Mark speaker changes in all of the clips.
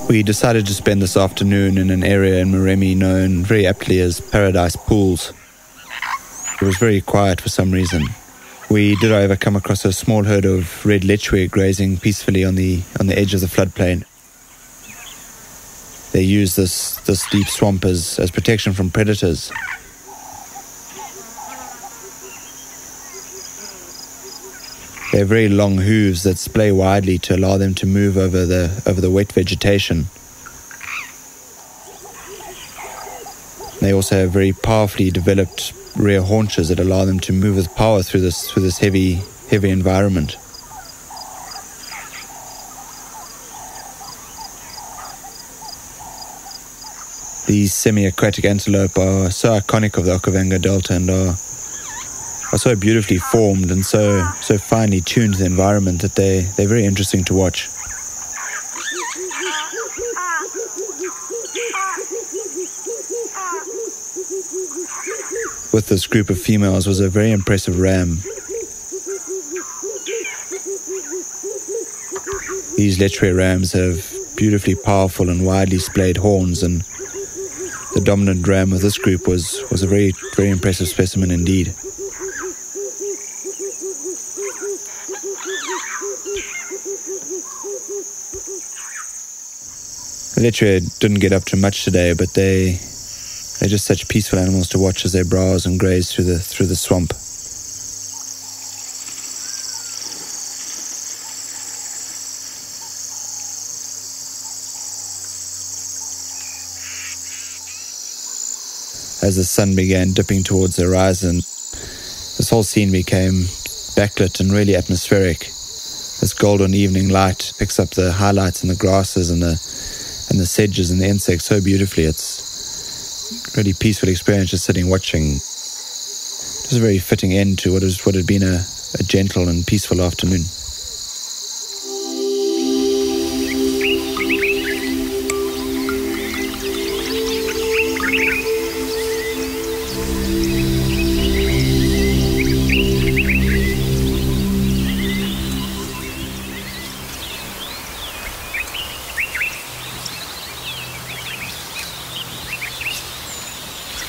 Speaker 1: We decided to spend this afternoon in an area in Moremi known very aptly as Paradise Pools. It was very quiet for some reason. We did, however, come across a small herd of red lechwe grazing peacefully on the edge of the floodplain. They use this deep swamp as protection from predators. They have very long hooves that splay widely to allow them to move over the wet vegetation. They also have very powerfully developed rear haunches that allow them to move with power through this heavy environment. These semi-aquatic antelope are so iconic of the Okavango Delta and are so beautifully formed and so finely tuned to the environment that they're very interesting to watch. With this group of females was a very impressive ram. These lechwe rams have beautifully powerful and widely splayed horns, and the dominant ram of this group was a very, very impressive specimen indeed. The lechwe didn't get up to much today, but they're just such peaceful animals to watch as they browse and graze through the swamp. As the sun began dipping towards the horizon, this whole scene became backlit and really atmospheric. This golden evening light picks up the highlights in the grasses and the sedges and the insects so beautifully. It's a really peaceful experience just sitting watching. It was a very fitting end to what had been a gentle and peaceful afternoon.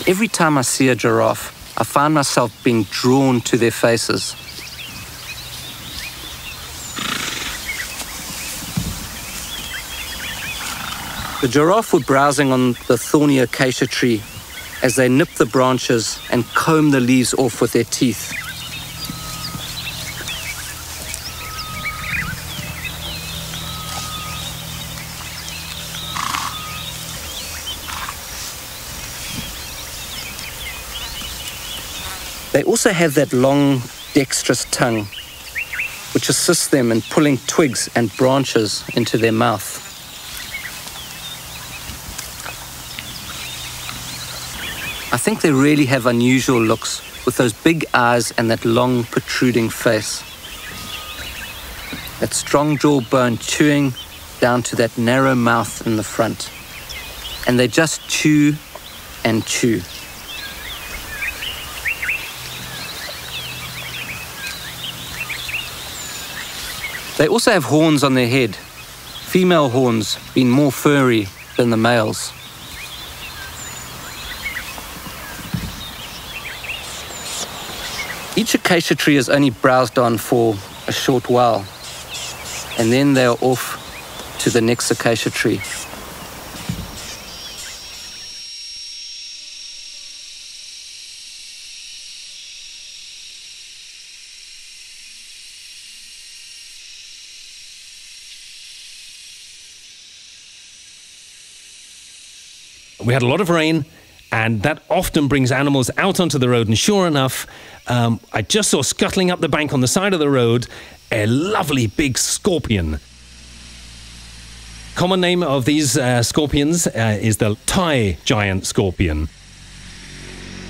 Speaker 2: Every time I see a giraffe, I find myself being drawn to their faces. The giraffe were browsing on the thorny acacia tree as they nip the branches and comb the leaves off with their teeth. They also have that long, dexterous tongue, which assists them in pulling twigs and branches into their mouth. I think they really have unusual looks, with those big eyes and that long, protruding face. That strong jawbone chewing down to that narrow mouth in the front. And they just chew and chew. They also have horns on their head, female horns being more furry than the males. Each acacia tree is only browsed on for a short while, and then they are off to the next acacia tree.
Speaker 3: We had a lot of rain, and that often brings animals out onto the road. And sure enough, I just saw scuttling up the bank on the side of the road a lovely big scorpion. Common name of these scorpions is the Thai giant scorpion.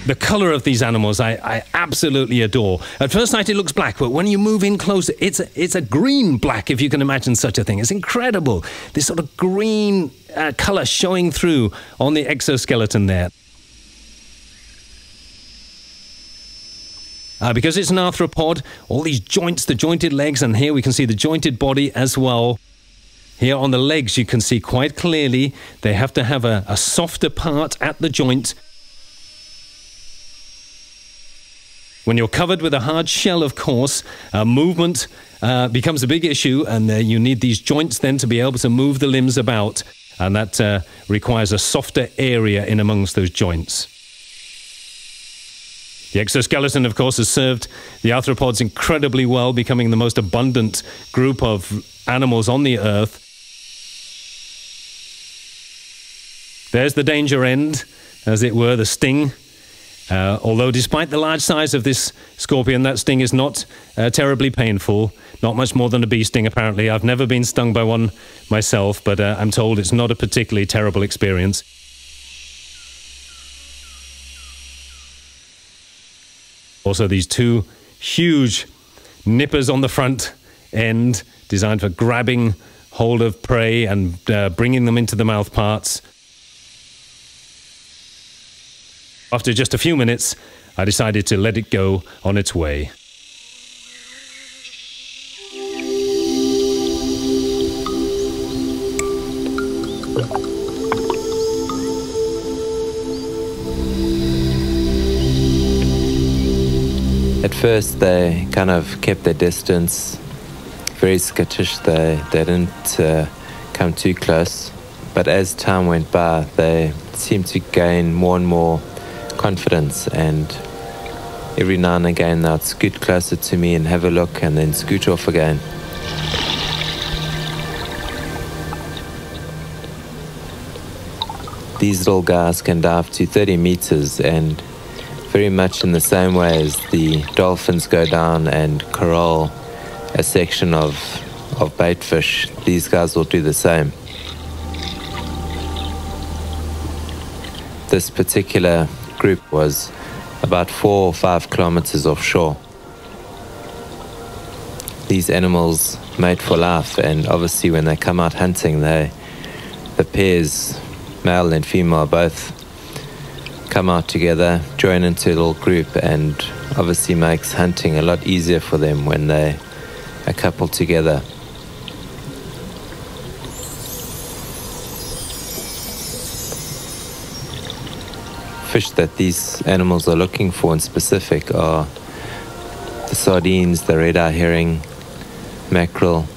Speaker 3: The colour of these animals I absolutely adore. At first sight it looks black, but when you move in closer, it's a green black, if you can imagine such a thing. It's incredible. This sort of green colour showing through on the exoskeleton there. Because it's an arthropod, all these joints, the jointed legs, and here we can see the jointed body as well. Here on the legs, you can see quite clearly they have to have a softer part at the joint. When you're covered with a hard shell, of course, movement becomes a big issue, and you need these joints then to be able to move the limbs about, and that requires a softer area in amongst those joints. The exoskeleton, of course, has served the arthropods incredibly well, becoming the most abundant group of animals on the Earth. There's the danger end, as it were, the sting. Although despite the large size of this scorpion, that sting is not terribly painful. Not much more than a bee sting, apparently. I've never been stung by one myself, but I'm told it's not a particularly terrible experience. Also, these two huge nippers on the front end, designed for grabbing hold of prey and bringing them into the mouth parts. After just a few minutes, I decided to let it go on its way.
Speaker 4: At first, they kind of kept their distance, very skittish. They didn't come too close. But as time went by, they seemed to gain more and more confidence, and every now and again they'd scoot closer to me and have a look and then scoot off again. These little guys can dive to 30 meters, and very much in the same way as the dolphins go down and corral a section of bait fish, these guys will do the same. This particular group was about 4 or 5 kilometers offshore. These animals mate for life, and obviously when they come out hunting, the pairs, male and female, both come out together, join into a little group, and obviously makes hunting a lot easier for them when they're a couple together. Fish that these animals are looking for in specific are the sardines, the red-eye herring, mackerel.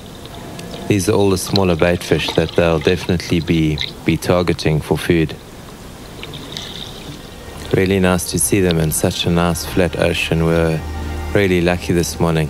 Speaker 4: These are all the smaller bait fish that they'll definitely be targeting for food. Really nice to see them in such a nice flat ocean. We're really lucky this morning.